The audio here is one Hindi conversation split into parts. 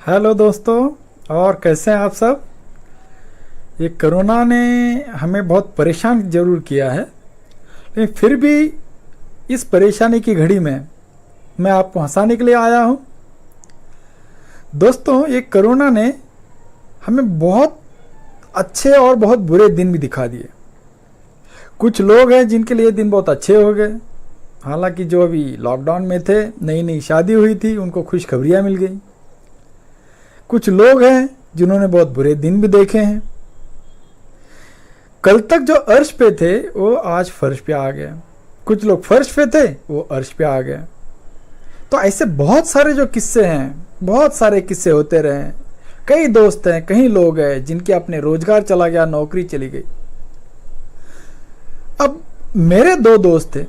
हेलो दोस्तों। और कैसे हैं आप सब। ये कोरोना ने हमें बहुत परेशान ज़रूर किया है, लेकिन फिर भी इस परेशानी की घड़ी में मैं आपको हंसाने के लिए आया हूँ। दोस्तों, ये कोरोना ने हमें बहुत अच्छे और बहुत बुरे दिन भी दिखा दिए। कुछ लोग हैं जिनके लिए दिन बहुत अच्छे हो गए, हालांकि जो अभी लॉकडाउन में थे, नई नई शादी हुई थी, उनको खुशखबरियाँ मिल गई। कुछ लोग हैं जिन्होंने बहुत बुरे दिन भी देखे हैं। कल तक जो अर्श पे थे वो आज फर्श पे आ गए, कुछ लोग फर्श पे थे वो अर्श पे आ गए। तो ऐसे बहुत सारे जो किस्से हैं, बहुत सारे किस्से होते रहे। कई दोस्त हैं, कई लोग हैं जिनके अपने रोजगार चला गया, नौकरी चली गई। अब मेरे दो दोस्त थे,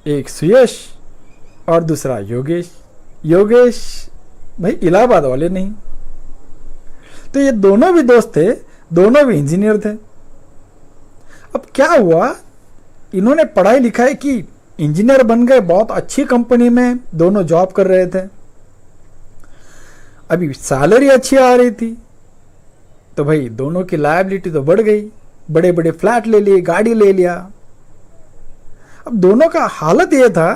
एक सुयश और दूसरा योगेश। योगेश भाई इलाहाबाद वाले नहीं। तो ये दोनों भी दोस्त थे, दोनों भी इंजीनियर थे। अब क्या हुआ, इन्होंने पढ़ाई लिखाई की, इंजीनियर बन गए, बहुत अच्छी कंपनी में दोनों जॉब कर रहे थे। अभी सैलरी अच्छी आ रही थी, तो भाई दोनों की लायबिलिटी तो बढ़ गई, बड़े बड़े फ्लैट ले लिए, गाड़ी ले लिया। अब दोनों का हालत यह था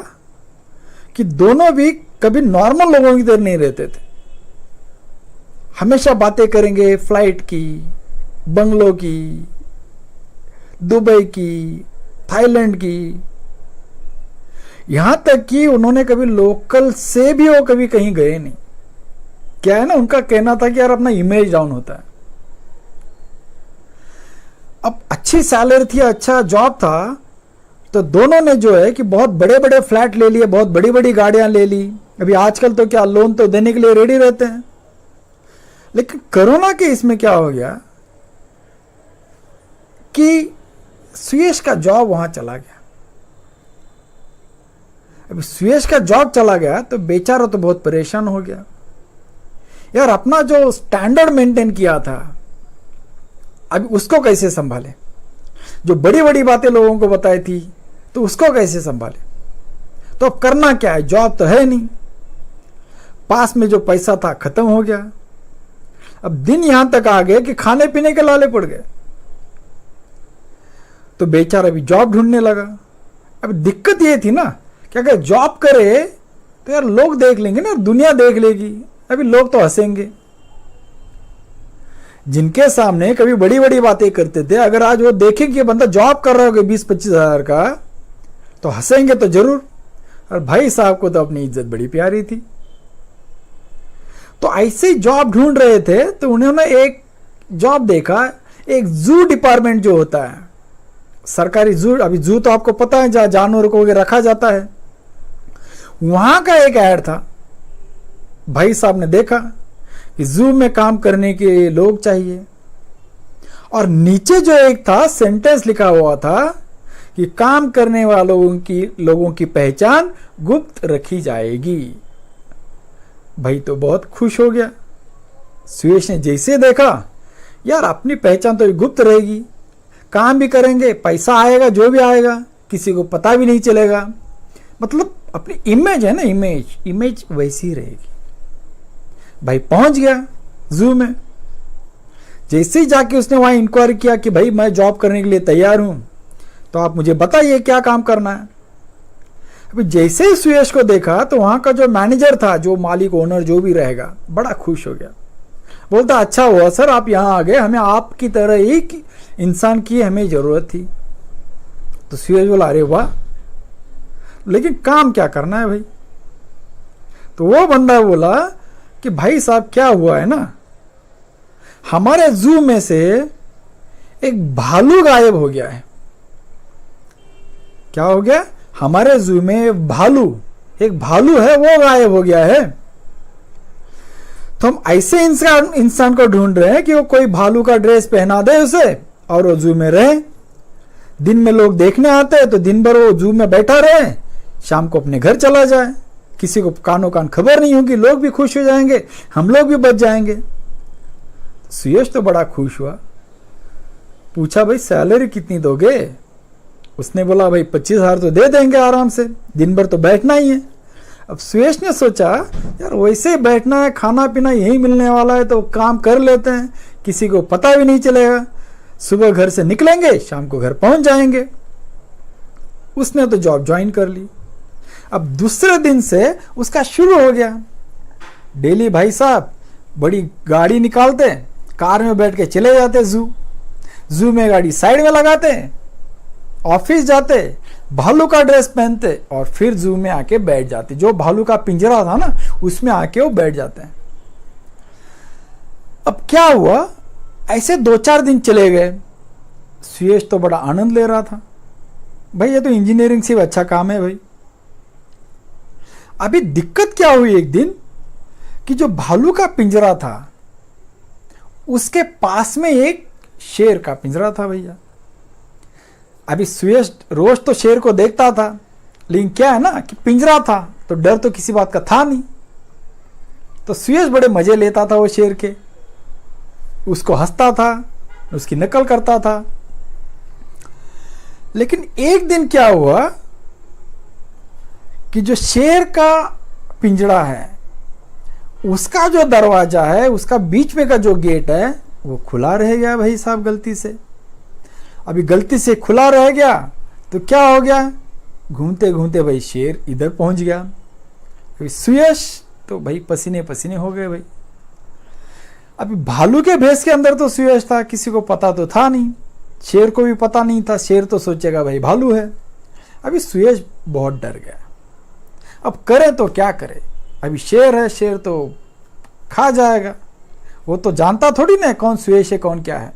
कि दोनों भी कभी नॉर्मल लोगों की तरह नहीं रहते थे। हमेशा बातें करेंगे फ्लाइट की, बंगलों की, दुबई की, थाईलैंड की। यहां तक कि उन्होंने कभी लोकल से भी वो कभी कहीं गए नहीं। क्या है ना, उनका कहना था कि यार अपना इमेज डाउन होता है। अब अच्छी सैलरी थी, अच्छा जॉब था, तो दोनों ने जो है कि बहुत बड़े बड़े फ्लैट ले लिए, बहुत बड़ी बड़ी गाड़ियां ले ली। अभी आजकल तो क्या लोन तो देने के लिए रेडी रहते हैं। लेकिन कोरोना के इसमें क्या हो गया कि सुयश का जॉब वहां चला गया। अभी सुयश का जॉब चला गया तो बेचारा तो बहुत परेशान हो गया। यार अपना जो स्टैंडर्ड मेंटेन किया था, अभी उसको कैसे संभाले। जो बड़ी बड़ी बातें लोगों को बताई थी, तो उसको कैसे संभाले। तो अब करना क्या है, जॉब तो है नहीं, पास में जो पैसा था खत्म हो गया। अब दिन यहां तक आ गए कि खाने पीने के लाले पड़ गए। तो बेचारा भी जॉब ढूंढने लगा। अब दिक्कत ये थी ना कि अगर जॉब करे तो यार लोग देख लेंगे ना, दुनिया देख लेगी। अभी लोग तो हंसेंगे। जिनके सामने कभी बड़ी बड़ी बातें करते थे, अगर आज वो देखें कि बंदा जॉब कर रहा होगा 20-25 हजार का, तो हंसेंगे तो जरूर। और भाई साहब को तो अपनी इज्जत बड़ी प्यारी थी। तो ऐसे ही जॉब ढूंढ रहे थे, तो उन्होंने एक जॉब देखा, एक जू डिपार्टमेंट जो होता है, सरकारी जू। अभी जू तो आपको पता है जहां जानवरों को रखा जाता है, वहां का एक ऐड था। भाई साहब ने देखा कि जू में काम करने के लोग चाहिए, और नीचे जो एक था सेंटेंस लिखा हुआ था कि काम करने वालों की लोगों की पहचान गुप्त रखी जाएगी। भाई तो बहुत खुश हो गया। सुयश ने जैसे देखा, यार अपनी पहचान तो गुप्त रहेगी, काम भी करेंगे, पैसा आएगा, जो भी आएगा किसी को पता भी नहीं चलेगा। मतलब अपनी इमेज है ना, इमेज वैसी रहेगी। भाई पहुंच गया जू में। जैसे ही जाके उसने वहां इंक्वायरी किया कि भाई मैं जॉब करने के लिए तैयार हूं, तो आप मुझे बताइए क्या काम करना है। अभी जैसे ही सुयश को देखा, तो वहां का जो मैनेजर था, जो मालिक ओनर जो भी रहेगा, बड़ा खुश हो गया। बोलता अच्छा हुआ सर आप यहां आ गए, हमें आपकी तरह ही इंसान की हमें जरूरत थी। तो सुयश बोला अरे वाह, लेकिन काम क्या करना है भाई। तो वो बंदा बोला कि भाई साहब क्या हुआ है ना, हमारे जू में से एक भालू गायब हो गया है। क्या हो गया, हमारे जू में भालू, एक भालू है वो गायब हो गया है। तो हम ऐसे इंसान को ढूंढ रहे हैं कि वो कोई भालू का ड्रेस पहना दे उसे, और वो जू में रहे। दिन में लोग देखने आते हैं तो दिन भर वो जू में बैठा रहे, शाम को अपने घर चला जाए, किसी को कानो कान खबर नहीं होगी, लोग भी खुश हो जाएंगे, हम लोग भी बच जाएंगे। सुयश तो बड़ा खुश हुआ। पूछा भाई सैलरी कितनी दोगे। उसने बोला भाई 25,000 तो दे देंगे आराम से, दिन भर तो बैठना ही है। अब सुयश ने सोचा यार वैसे ही बैठना है, खाना पीना यही मिलने वाला है, तो काम कर लेते हैं, किसी को पता भी नहीं चलेगा। सुबह घर से निकलेंगे, शाम को घर पहुंच जाएंगे। उसने तो जॉब ज्वाइन कर ली। अब दूसरे दिन से उसका शुरू हो गया, डेली भाई साहब बड़ी गाड़ी निकालते, कार में बैठ के चले जाते जू में गाड़ी साइड में लगाते, ऑफिस जाते, भालू का ड्रेस पहनते और फिर जू में आके बैठ जाते। जो भालू का पिंजरा था ना, उसमें आके वो बैठ जाते हैं। अब क्या हुआ, ऐसे 2-4 दिन चले गए। सुयश तो बड़ा आनंद ले रहा था, भाई ये तो इंजीनियरिंग से अच्छा काम है भाई। अभी दिक्कत क्या हुई एक दिन कि जो भालू का पिंजरा था उसके पास में एक शेर का पिंजरा था भैया। अभी सुयश रोज तो शेर को देखता था, लेकिन क्या है ना कि पिंजरा था तो डर तो किसी बात का था नहीं। तो सुयश बड़े मजे लेता था वो शेर के, उसको हंसता था, उसकी नकल करता था। लेकिन एक दिन क्या हुआ कि जो शेर का पिंजरा है उसका जो दरवाजा है, उसका बीच में का जो गेट है वो खुला रह गया भाई साहब गलती से। अभी गलती से खुला रह गया तो क्या हो गया, घूमते घूमते भाई शेर इधर पहुंच गया। अभी सुयश तो भाई पसीने पसीने हो गए भाई। अभी भालू के भेष के अंदर तो सुयश था, किसी को पता तो था नहीं, शेर को भी पता नहीं था। शेर तो सोचेगा भाई भालू है। अभी सुयश बहुत डर गया, अब करे तो क्या करे। अभी शेर है, शेर तो खा जाएगा, वो तो जानता थोड़ी ना कौन सुयश है कौन क्या है।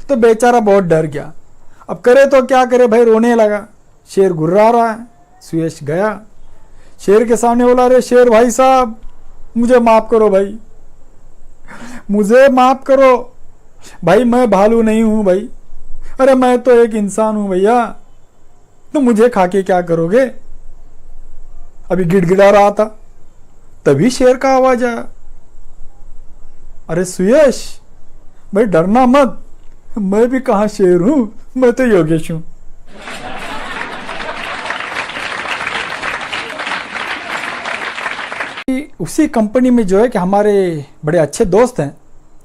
तो बेचारा बहुत डर गया, अब करे तो क्या करे भाई, रोने लगा। शेर गुर्रा रहा है। सुयश गया शेर के सामने, बोला अरे शेर भाई साहब मुझे माफ करो भाई, मुझे माफ करो भाई, मैं भालू नहीं हूं भाई, अरे मैं तो एक इंसान हूं भैया, तो मुझे खा के क्या करोगे। अभी गिड़गिड़ा रहा था, तभी शेर का आवाज आया, अरे सुयश भाई डरना मत, मैं भी कहां शेर हूं, मैं तो योगेश हूं। उसी कंपनी में जो है कि हमारे बड़े अच्छे दोस्त हैं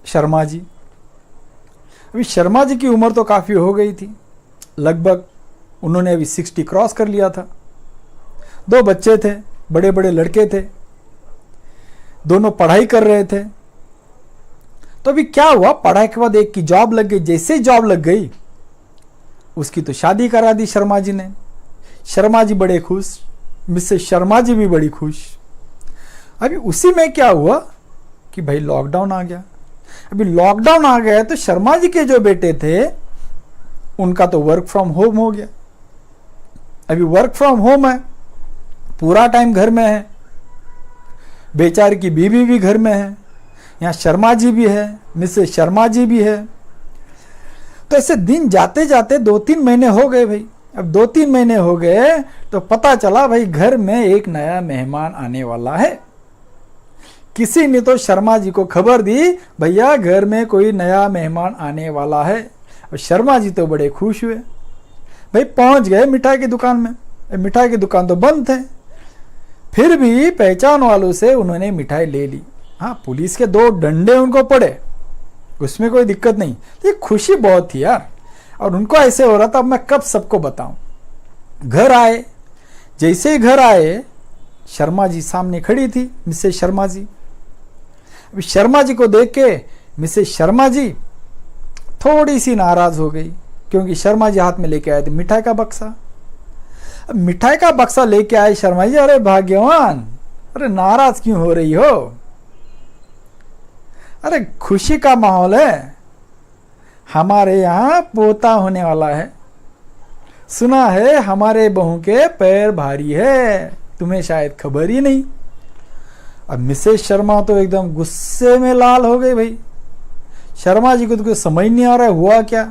शर्मा जी। अभी शर्मा जी की उम्र तो काफ़ी हो गई थी, लगभग उन्होंने अभी 60 क्रॉस कर लिया था। 2 बच्चे थे, बड़े बड़े लड़के थे, दोनों पढ़ाई कर रहे थे। तो अभी क्या हुआ, पढ़ाई के बाद एक की जॉब लग गई। जैसे ही जॉब लग गई उसकी तो शादी करा दी शर्मा जी ने। शर्मा जी बड़े खुश, मिसेस शर्मा जी भी बड़ी खुश। अभी उसी में क्या हुआ कि भाई लॉकडाउन आ गया। अभी लॉकडाउन आ गया तो शर्मा जी के जो बेटे थे उनका तो वर्क फ्रॉम होम हो गया। अभी वर्क फ्रॉम होम है, पूरा टाइम घर में है, बेचारे की बीवी भी घर में है, यहाँ शर्मा जी भी है, मिसेस शर्मा जी भी है। तो ऐसे दिन जाते जाते 2-3 महीने हो गए भाई। अब 2-3 महीने हो गए तो पता चला भाई घर में एक नया मेहमान आने वाला है। किसी ने तो शर्मा जी को खबर दी, भैया घर में कोई नया मेहमान आने वाला है। और शर्मा जी तो बड़े खुश हुए भाई, पहुंच गए मिठाई की दुकान में। मिठाई की दुकान तो बंद थे, फिर भी पहचान वालों से उन्होंने मिठाई ले ली। हाँ, पुलिस के 2 डंडे उनको पड़े, उसमें कोई दिक्कत नहीं, ये खुशी बहुत थी यार। और उनको ऐसे हो रहा था अब मैं कब सबको बताऊं। घर आए, जैसे ही घर आए शर्मा जी सामने खड़ी थी, मिसेस शर्मा जी। अभी शर्मा जी को देख के मिसेस शर्मा जी थोड़ी सी नाराज हो गई, क्योंकि शर्मा जी हाथ में लेके आए थे मिठाई का बक्सा। अब मिठाई का बक्सा लेके आए शर्मा जी, अरे भाग्यवान, अरे नाराज क्यों हो रही हो, अरे खुशी का माहौल है, हमारे यहाँ पोता होने वाला है, सुना है हमारे बहू के पैर भारी है, तुम्हें शायद खबर ही नहीं। अब मिसेस शर्मा तो एकदम गुस्से में लाल हो गई भाई। शर्मा जी को तो कुछ समझ नहीं आ रहा है हुआ क्या।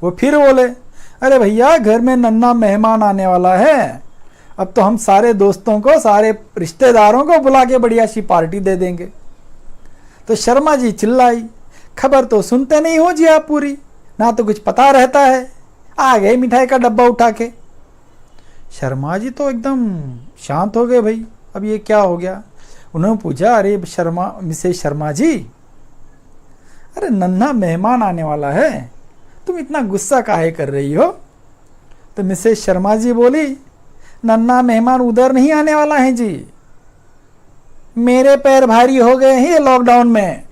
वो फिर बोले, अरे भैया घर में नन्हा मेहमान आने वाला है, अब तो हम सारे दोस्तों को, सारे रिश्तेदारों को बुला के बढ़िया सी पार्टी दे देंगे। तो शर्मा जी चिल्लाई, खबर तो सुनते नहीं हो जी आप पूरी, ना तो कुछ पता रहता है, आ गए मिठाई का डब्बा उठा के। शर्मा जी तो एकदम शांत हो गए भाई, अब ये क्या हो गया। उन्होंने पूछा, अरे शर्मा, मिसेज शर्मा जी, अरे नन्हा मेहमान आने वाला है, तुम इतना गुस्सा काहे कर रही हो? तो मिसेज शर्मा जी बोली, नन्हा मेहमान उधर नहीं आने वाला है जी, मेरे पैर भारी हो गए हैं ये लॉकडाउन में,